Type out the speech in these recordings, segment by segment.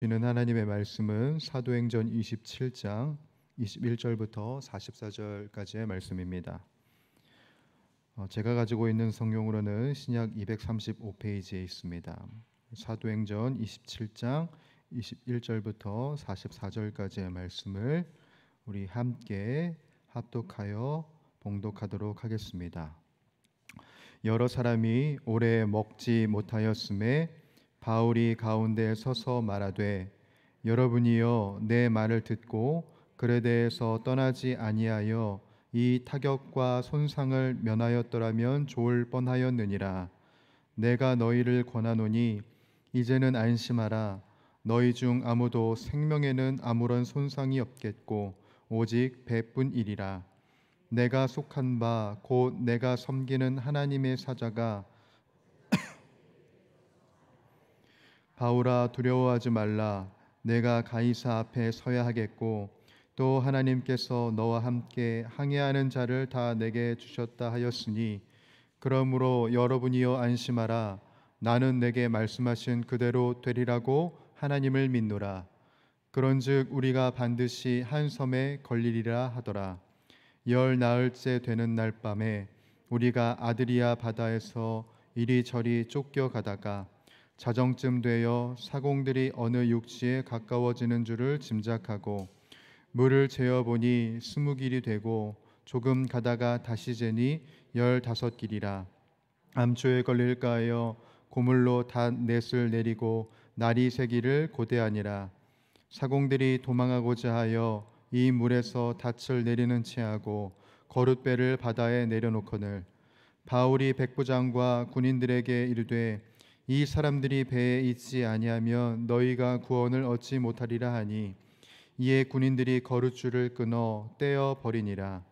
주는 하나님의 말씀은 사도행전 27장 21절부터 44절까지의 말씀입니다. 제가 가지고 있는 성경으로는 신약 235페이지에 있습니다. 사도행전 27장 21절부터 44절까지의 말씀을 우리 함께 합독하여 봉독하도록 하겠습니다. 여러 사람이 오래 먹지 못하였음에 바울이 가운데 서서 말하되, 여러분이여 내 말을 듣고 그레데에서 떠나지 아니하여 이 타격과 손상을 면하였더라면 좋을 뻔하였느니라. 내가 너희를 권하노니 이제는 안심하라. 너희 중 아무도 생명에는 아무런 손상이 없겠고 오직 배뿐이리라. 내가 속한 바 곧 내가 섬기는 하나님의 사자가, 바울아 두려워하지 말라. 내가 가이사 앞에 서야 하겠고 또 하나님께서 너와 함께 항해하는 자를 다 내게 주셨다 하였으니, 그러므로 여러분이여 안심하라. 나는 내게 말씀하신 그대로 되리라고 하나님을 믿노라. 그런즉 우리가 반드시 한 섬에 걸리리라 하더라. 열 나흘째 되는 날 밤에 우리가 아드리아 바다에서 이리저리 쫓겨가다가 자정쯤 되어 사공들이 어느 육지에 가까워지는 줄을 짐작하고 물을 재어보니 20길이 되고 조금 가다가 다시 재니 15길이라. 암초에 걸릴까 하여 고물로 닷넷을 내리고 날이 새기를 고대하니라. 사공들이 도망하고자 하여 이 물에서 닻을 내리는 채하고 거룻배를 바다에 내려놓거늘 바울이 백부장과 군인들에게 이르되, 이 사람들이 배에 있지 아니하면 너희가 구원을 얻지 못하리라 하니, 이에 군인들이 거룻줄을 끊어 떼어 버리니라.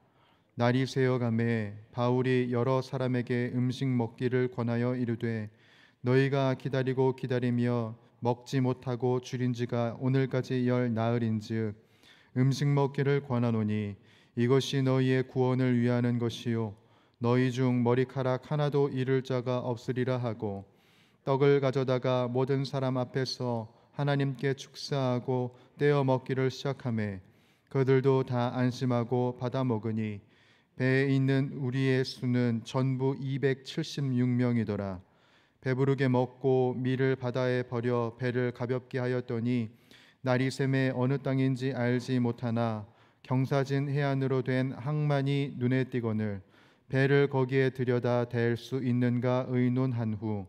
날이 새어가매 바울이 여러 사람에게 음식 먹기를 권하여 이르되, 너희가 기다리고 기다리며 먹지 못하고 줄인 지가 오늘까지 열 나흘인즉 음식 먹기를 권하노니 이것이 너희의 구원을 위하는 것이요 너희 중 머리카락 하나도 잃을 자가 없으리라 하고, 떡을 가져다가 모든 사람 앞에서 하나님께 축사하고 떼어 먹기를 시작하매 그들도 다 안심하고 받아 먹으니 배에 있는 우리의 수는 전부 276명이더라. 배부르게 먹고 밀을 바다에 버려 배를 가볍게 하였더니 날이 새매 어느 땅인지 알지 못하나 경사진 해안으로 된 항만이 눈에 띄거늘 배를 거기에 들여다 댈 수 있는가 의논한 후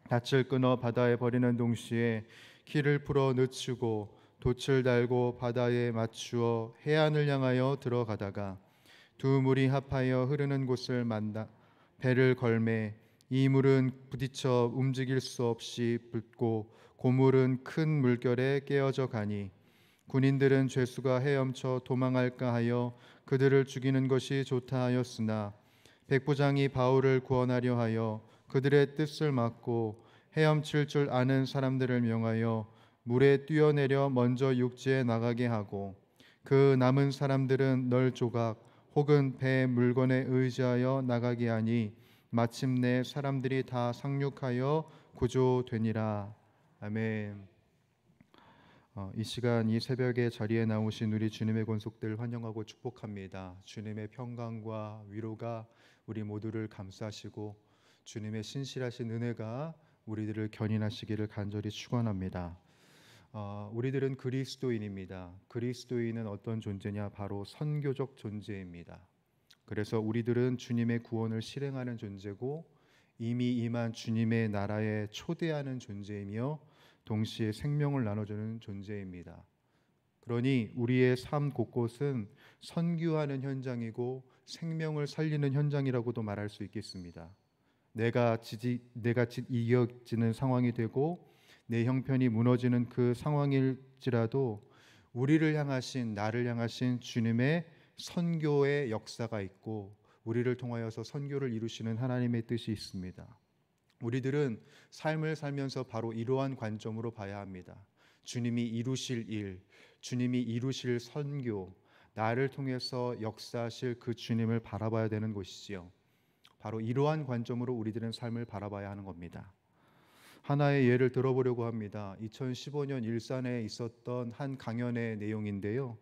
닻을 끊어 바다에 버리는 동시에 키를 풀어 늦추고 돛을 달고 바다에 맞추어 해안을 향하여 들어가다가 두 물이 합하여 흐르는 곳을 만나 배를 걸매 이 물은 부딪혀 움직일 수 없이 붓고 고물은 큰 물결에 깨어져 가니 군인들은 죄수가 헤엄쳐 도망할까 하여 그들을 죽이는 것이 좋다 하였으나 백부장이 바울을 구원하려 하여 그들의 뜻을 막고 헤엄칠 줄 아는 사람들을 명하여 물에 뛰어내려 먼저 육지에 나가게 하고, 그 남은 사람들은 널 조각 혹은 배 물건에 의지하여 나가게 하니 마침내 사람들이 다 상륙하여 구조되니라. 아멘. 이 시간 이 새벽에 자리에 나오신 우리 주님의 권속들 환영하고 축복합니다. 주님의 평강과 위로가 우리 모두를 감싸시고 주님의 신실하신 은혜가 우리들을 견인하시기를 간절히 축원합니다. 우리들은 그리스도인입니다. 그리스도인은 어떤 존재냐? 바로 선교적 존재입니다. 그래서 우리들은 주님의 구원을 실행하는 존재고 이미 임한 주님의 나라에 초대하는 존재이며 동시에 생명을 나눠주는 존재입니다. 그러니 우리의 삶 곳곳은 선교하는 현장이고 생명을 살리는 현장이라고도 말할 수 있겠습니다. 내가 이겨지는 상황이 되고 내 형편이 무너지는 그 상황일지라도 우리를 향하신, 나를 향하신 주님의 선교의 역사가 있고 우리를 통하여서 선교를 이루시는 하나님의 뜻이 있습니다. 우리들은 삶을 살면서 바로 이러한 관점으로 봐야 합니다. 주님이 이루실 일, 주님이 이루실 선교, 나를 통해서 역사하실 그 주님을 바라봐야 되는 것이지요. 바로 이러한 관점으로 우리들은 삶을 바라봐야 하는 겁니다. 하나의 예를 들어보려고 합니다. 2015년 일산에 있었던 한 강연의 내용인데요.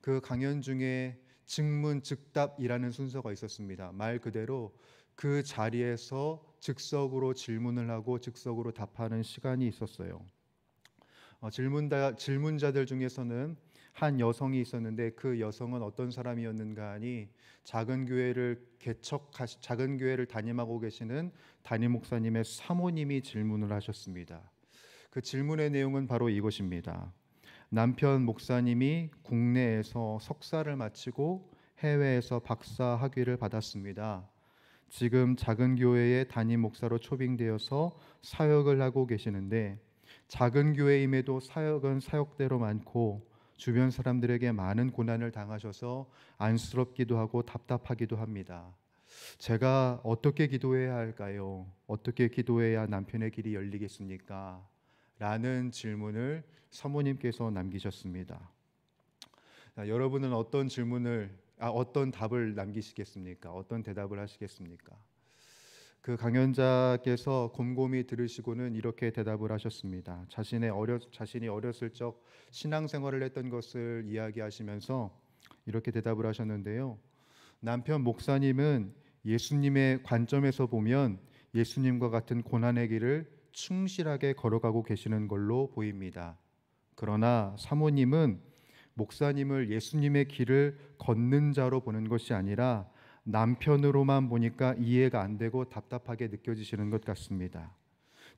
그 강연 중에 즉문즉답이라는 순서가 있었습니다. 말 그대로 그 자리에서 즉석으로 질문을 하고 즉석으로 답하는 시간이 있었어요. 질문자들 중에서는 한 여성이 있었는데 그 여성은 어떤 사람이었는가 하니 작은 교회를 담임하고 계시는 담임 목사님의 사모님이 질문을 하셨습니다. 그 질문의 내용은 바로 이것입니다. 남편 목사님이 국내에서 석사를 마치고 해외에서 박사 학위를 받았습니다. 지금 작은 교회의 담임 목사로 초빙되어서 사역을 하고 계시는데 작은 교회임에도 사역은 사역대로 많고 주변 사람들에게 많은 고난을 당하셔서 안쓰럽기도 하고 답답하기도 합니다. 제가 어떻게 기도해야 할까요? 어떻게 기도해야 남편의 길이 열리겠습니까? 라는 질문을 사모님께서 남기셨습니다. 여러분은 어떤 답을 남기시겠습니까? 어떤 대답을 하시겠습니까? 그 강연자께서 곰곰이 들으시고는 이렇게 대답을 하셨습니다. 자신이 어렸을 적 신앙생활을 했던 것을 이야기하시면서 이렇게 대답을 하셨는데요. 남편 목사님은 예수님의 관점에서 보면 예수님과 같은 고난의 길을 충실하게 걸어가고 계시는 걸로 보입니다. 그러나 사모님은 목사님을 예수님의 길을 걷는 자로 보는 것이 아니라 남편으로만 보니까 이해가 안 되고 답답하게 느껴지시는 것 같습니다.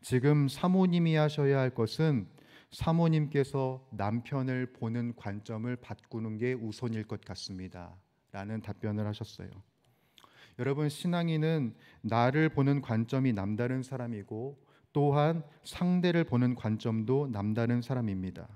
지금 사모님이 하셔야 할 것은 사모님께서 남편을 보는 관점을 바꾸는 게 우선일 것 같습니다. 라는 답변을 하셨어요. 여러분, 신앙인은 나를 보는 관점이 남다른 사람이고 또한 상대를 보는 관점도 남다른 사람입니다.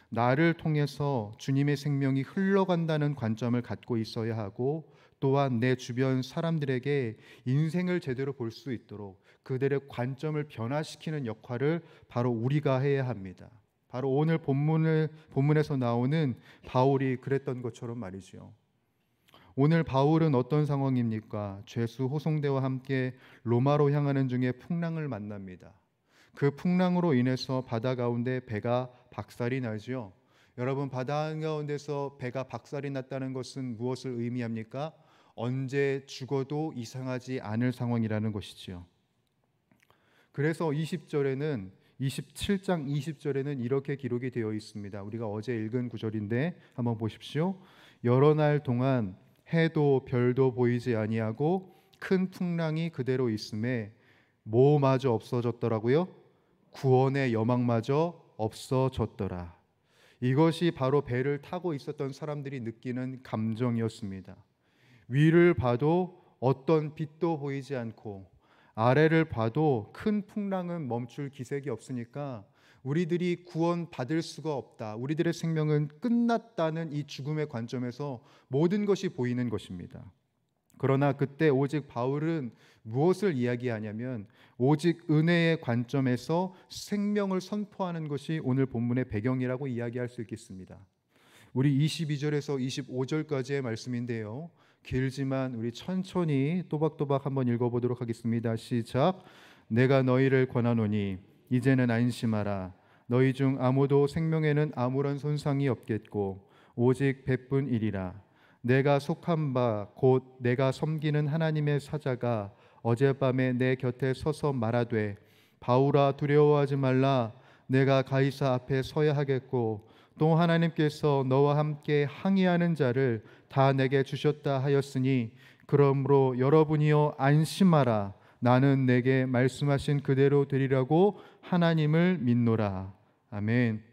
나를 통해서 주님의 생명이 흘러간다는 관점을 갖고 있어야 하고 또한 내 주변 사람들에게 인생을 제대로 볼 수 있도록 그들의 관점을 변화시키는 역할을 바로 우리가 해야 합니다. 바로 오늘 본문에서 나오는 바울이 그랬던 것처럼 말이죠. 오늘 바울은 어떤 상황입니까? 죄수 호송대와 함께 로마로 향하는 중에 풍랑을 만납니다. 그 풍랑으로 인해서 바다 가운데 배가 박살이 나죠. 여러분, 바다 한가운데서 배가 박살이 났다는 것은 무엇을 의미합니까? 언제 죽어도 이상하지 않을 상황이라는 것이지요. 그래서 27장 20절에는 이렇게 기록이 되어 있습니다. 우리가 어제 읽은 구절인데 한번 보십시오. 여러 날 동안 해도 별도 보이지 아니하고 큰 풍랑이 그대로 있음에 뭐마저 없어졌더라고요? 구원의 여망마저 없어졌더라. 이것이 바로 배를 타고 있었던 사람들이 느끼는 감정이었습니다. 위를 봐도 어떤 빛도 보이지 않고 아래를 봐도 큰 풍랑은 멈출 기색이 없으니까 우리들이 구원받을 수가 없다. 우리들의 생명은 끝났다는 이 죽음의 관점에서 모든 것이 보이는 것입니다. 그러나 그때 오직 바울은 무엇을 이야기하냐면 오직 은혜의 관점에서 생명을 선포하는 것이 오늘 본문의 배경이라고 이야기할 수 있겠습니다. 우리 22절에서 25절까지의 말씀인데요. 길지만 우리 천천히 또박또박 한번 읽어보도록 하겠습니다. 시작. 내가 너희를 권하노니 이제는 안심하라. 너희 중 아무도 생명에는 아무런 손상이 없겠고 오직 배뿐이리라. 내가 속한 바 곧 내가 섬기는 하나님의 사자가 어젯밤에 내 곁에 서서 말하되 바울아 두려워하지 말라. 내가 가이사 앞에 서야 하겠고 또 하나님께서 너와 함께 항의하는 자를 다 내게 주셨다 하였으니 그러므로 여러분이여 안심하라. 나는 내게 말씀하신 그대로 되리라고 하나님을 믿노라. 아멘.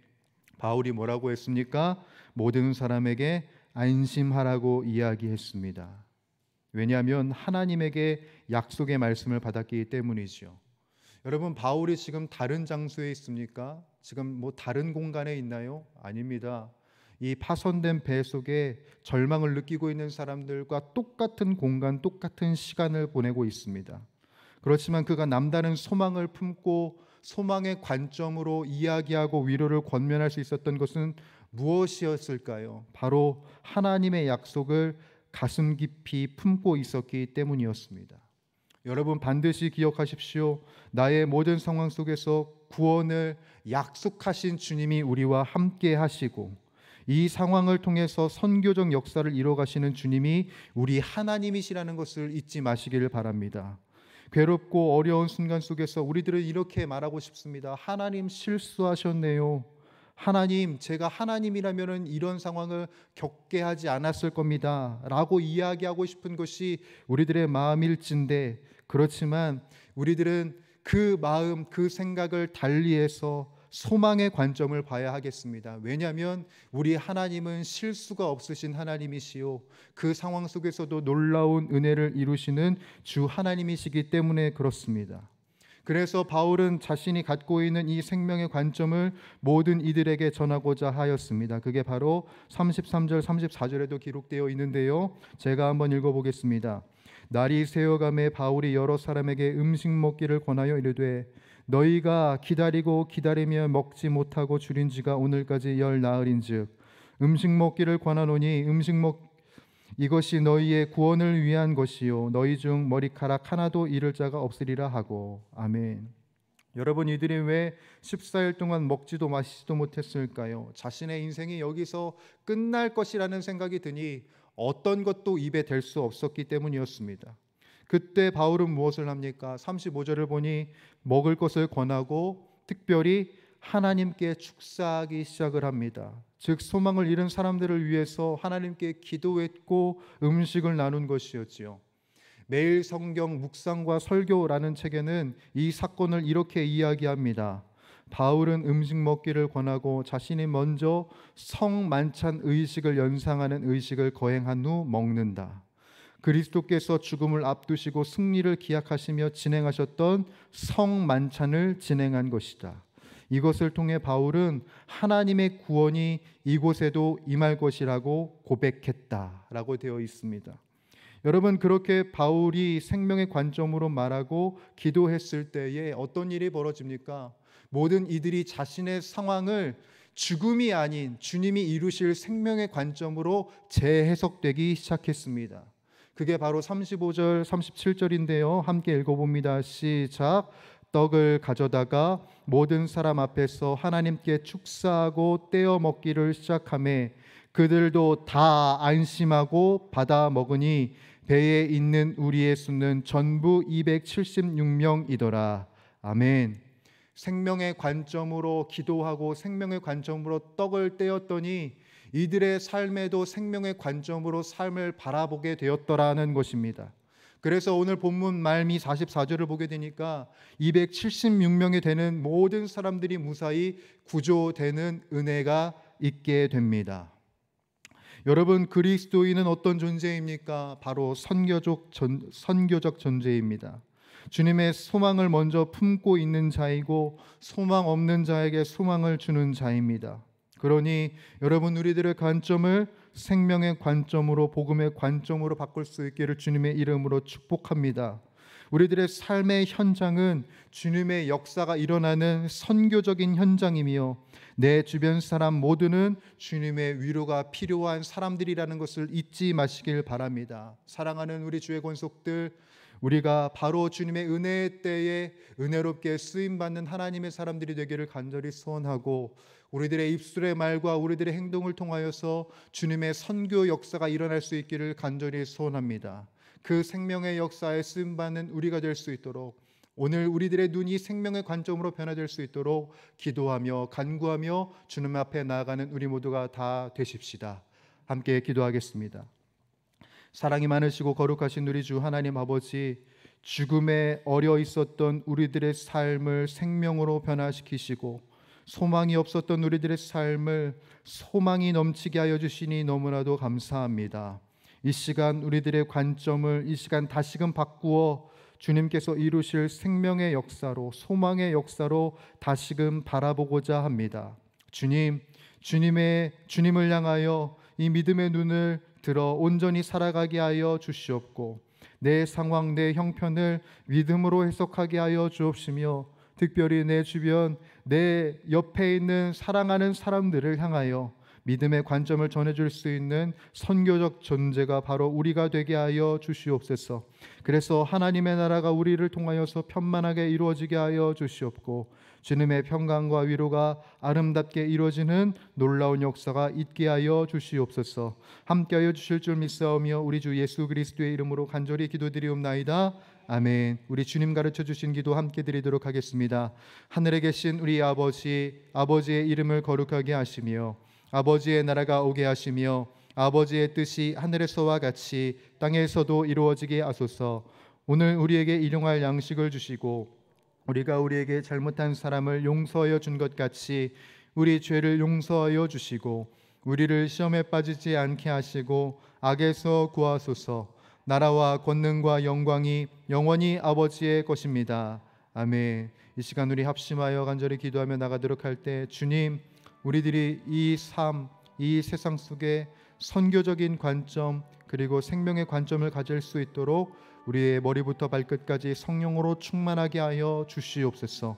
바울이 뭐라고 했습니까? 모든 사람에게 안심하라고 이야기했습니다. 왜냐하면 하나님에게 약속의 말씀을 받았기 때문이죠. 여러분, 바울이 지금 다른 장소에 있습니까? 지금 다른 공간에 있나요? 아닙니다. 이 파손된 배 속에 절망을 느끼고 있는 사람들과 똑같은 공간, 똑같은 시간을 보내고 있습니다. 그렇지만 그가 남다른 소망을 품고 소망의 관점으로 이야기하고 위로를 권면할 수 있었던 것은 무엇이었을까요? 바로 하나님의 약속을 가슴 깊이 품고 있었기 때문이었습니다. 여러분 반드시 기억하십시오. 나의 모든 상황 속에서 구원을 약속하신 주님이 우리와 함께 하시고, 이 상황을 통해서 선교적 역사를 이뤄가시는 주님이 우리 하나님이시라는 것을 잊지 마시기를 바랍니다. 괴롭고 어려운 순간 속에서 우리들은 이렇게 말하고 싶습니다. 하나님, 실수하셨네요. 하나님, 제가 하나님이라면 이런 상황을 겪게 하지 않았을 겁니다 라고 이야기하고 싶은 것이 우리들의 마음일진데, 그렇지만 우리들은 그 마음, 그 생각을 달리해서 소망의 관점을 봐야 하겠습니다. 왜냐하면 우리 하나님은 실수가 없으신 하나님이시요, 그 상황 속에서도 놀라운 은혜를 이루시는 주 하나님이시기 때문에 그렇습니다. 그래서 바울은 자신이 갖고 있는 이 생명의 관점을 모든 이들에게 전하고자 하였습니다. 그게 바로 33절 34절에도 기록되어 있는데요, 제가 한번 읽어보겠습니다. 날이 새어감에 바울이 여러 사람에게 음식 먹기를 권하여 이르되, 너희가 기다리고 기다리며 먹지 못하고 줄인 지가 오늘까지 열 나흘인즉 음식 먹기를 권하노니 이것이 너희의 구원을 위한 것이요 너희 중 머리카락 하나도 잃을 자가 없으리라 하고. 아멘. 여러분, 이들이 왜 14일 동안 먹지도 마시지도 못했을까요? 자신의 인생이 여기서 끝날 것이라는 생각이 드니 어떤 것도 입에 댈 수 없었기 때문이었습니다. 그때 바울은 무엇을 합니까? 35절을 보니 먹을 것을 권하고 특별히 하나님께 축사하기 시작을 합니다. 즉 소망을 잃은 사람들을 위해서 하나님께 기도했고 음식을 나눈 것이었지요. 매일 성경 묵상과 설교라는 책에는 이 사건을 이렇게 이야기합니다. 바울은 음식 먹기를 권하고 자신이 먼저 성만찬 의식을 연상하는 의식을 거행한 후 먹는다. 그리스도께서 죽음을 앞두시고 승리를 기약하시며 진행하셨던 성만찬을 진행한 것이다. 이것을 통해 바울은 하나님의 구원이 이곳에도 임할 것이라고 고백했다라고 되어 있습니다. 여러분, 그렇게 바울이 생명의 관점으로 말하고 기도했을 때에 어떤 일이 벌어집니까? 모든 이들이 자신의 상황을 죽음이 아닌 주님이 이루실 생명의 관점으로 재해석되기 시작했습니다. 그게 바로 35절 37절인데요 함께 읽어봅니다. 시작. 떡을 가져다가 모든 사람 앞에서 하나님께 축사하고 떼어 먹기를 시작하매 그들도 다 안심하고 받아 먹으니 배에 있는 우리의 수는 전부 276명이더라. 아멘. 생명의 관점으로 기도하고 생명의 관점으로 떡을 떼었더니 이들의 삶에도 생명의 관점으로 삶을 바라보게 되었더라는 것입니다. 그래서 오늘 본문 말미 44절을 보게 되니까 276명이 되는 모든 사람들이 무사히 구조되는 은혜가 있게 됩니다. 여러분, 그리스도인은 어떤 존재입니까? 바로 선교적 존재입니다. 주님의 소망을 먼저 품고 있는 자이고 소망 없는 자에게 소망을 주는 자입니다. 그러니 여러분, 우리들의 관점을 생명의 관점으로, 복음의 관점으로 바꿀 수 있기를 주님의 이름으로 축복합니다. 우리들의 삶의 현장은 주님의 역사가 일어나는 선교적인 현장이며 내 주변 사람 모두는 주님의 위로가 필요한 사람들이라는 것을 잊지 마시길 바랍니다. 사랑하는 우리 주의 권속들, 우리가 바로 주님의 은혜의 때에 은혜롭게 쓰임받는 하나님의 사람들이 되기를 간절히 소원하고, 우리들의 입술의 말과 우리들의 행동을 통하여서 주님의 선교 역사가 일어날 수 있기를 간절히 소원합니다. 그 생명의 역사에 쓰임받는 우리가 될 수 있도록, 오늘 우리들의 눈이 생명의 관점으로 변화될 수 있도록 기도하며 간구하며 주님 앞에 나아가는 우리 모두가 다 되십시다. 함께 기도하겠습니다. 사랑이 많으시고 거룩하신 우리 주 하나님 아버지, 죽음에 어려 있었던 우리들의 삶을 생명으로 변화시키시고 소망이 없었던 우리들의 삶을 소망이 넘치게 하여 주시니 너무나도 감사합니다. 이 시간 우리들의 관점을 이 시간 다시금 바꾸어 주님께서 이루실 생명의 역사로, 소망의 역사로 다시금 바라보고자 합니다. 주님을 향하여 이 믿음의 눈을 들어 온전히 살아가게 하여 주시옵고, 내 상황, 내 형편을 믿음으로 해석하게 하여 주옵시며, 특별히 내 주변, 내 옆에 있는 사랑하는 사람들을 향하여 믿음의 관점을 전해줄 수 있는 선교적 존재가 바로 우리가 되게 하여 주시옵소서. 그래서 하나님의 나라가 우리를 통하여서 편만하게 이루어지게 하여 주시옵고, 주님의 평강과 위로가 아름답게 이루어지는 놀라운 역사가 있게 하여 주시옵소서. 함께하여 주실 줄 믿사오며 우리 주 예수 그리스도의 이름으로 간절히 기도드리옵나이다. 아멘. 우리 주님 가르쳐 주신 기도 함께 드리도록 하겠습니다. 하늘에 계신 우리 아버지, 아버지의 이름을 거룩하게 하시며 아버지의 나라가 오게 하시며 아버지의 뜻이 하늘에서와 같이 땅에서도 이루어지게 하소서. 오늘 우리에게 일용할 양식을 주시고 우리가 우리에게 잘못한 사람을 용서하여 준 것 같이 우리 죄를 용서하여 주시고 우리를 시험에 빠지지 않게 하시고 악에서 구하소서. 나라와 권능과 영광이 영원히 아버지의 것입니다. 아멘. 이 시간 우리 합심하여 간절히 기도하며 나가도록 할 때, 주님, 우리들이 이 삶, 이 세상 속에 선교적인 관점 그리고 생명의 관점을 가질 수 있도록 우리의 머리부터 발끝까지 성령으로 충만하게 하여 주시옵소서.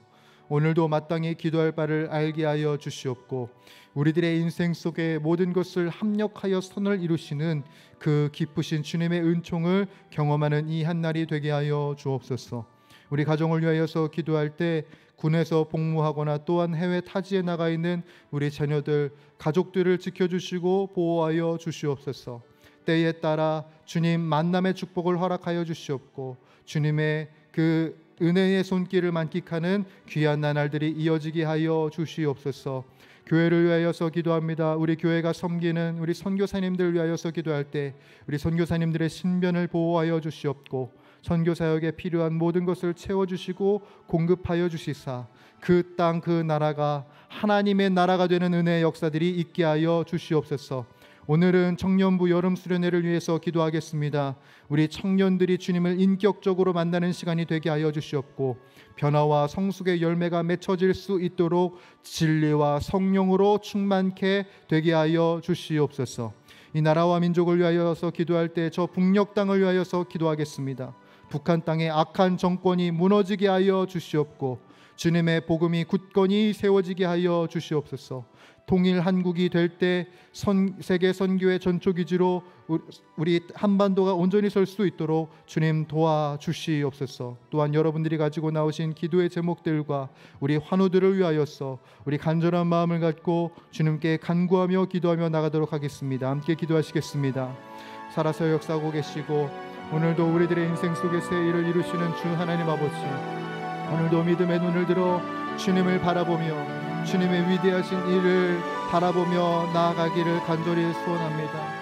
오늘도 마땅히 기도할 바를 알게 하여 주시옵고 우리들의 인생 속에 모든 것을 합력하여 선을 이루시는 그 기쁘신 주님의 은총을 경험하는 이 한날이 되게 하여 주옵소서. 우리 가정을 위하여서 기도할 때 군에서 복무하거나 또한 해외 타지에 나가 있는 우리 자녀들, 가족들을 지켜주시고 보호하여 주시옵소서. 때에 따라 주님 만남의 축복을 허락하여 주시옵고 주님의 그 은혜의 손길을 만끽하는 귀한 나날들이 이어지게 하여 주시옵소서. 교회를 위하여서 기도합니다. 우리 교회가 섬기는 우리 선교사님들을 위하여서 기도할 때 우리 선교사님들의 신변을 보호하여 주시옵고 선교사역에 필요한 모든 것을 채워주시고 공급하여 주시사 그 땅 그 나라가 하나님의 나라가 되는 은혜의 역사들이 있게 하여 주시옵소서. 오늘은 청년부 여름 수련회를 위해서 기도하겠습니다. 우리 청년들이 주님을 인격적으로 만나는 시간이 되게 하여 주시옵고 변화와 성숙의 열매가 맺혀질 수 있도록 진리와 성령으로 충만케 되게 하여 주시옵소서. 이 나라와 민족을 위하여서 기도할 때 저 북녘 땅을 위하여서 기도하겠습니다. 북한 땅의 악한 정권이 무너지게 하여 주시옵고 주님의 복음이 굳건히 세워지게 하여 주시옵소서. 통일 한국이 될 때 세계 선교의 전초기지로 우리 한반도가 온전히 설 수 있도록 주님 도와주시옵소서. 또한 여러분들이 가지고 나오신 기도의 제목들과 우리 환우들을 위하여서 우리 간절한 마음을 갖고 주님께 간구하며 기도하며 나가도록 하겠습니다. 함께 기도하시겠습니다. 살아서 역사하고 계시고 오늘도 우리들의 인생 속에 새 일을 이루시는 주 하나님 아버지, 오늘도 믿음의 눈을 들어 주님을 바라보며 주님의 위대하신 일을 바라보며 나아가기를 간절히 소원합니다.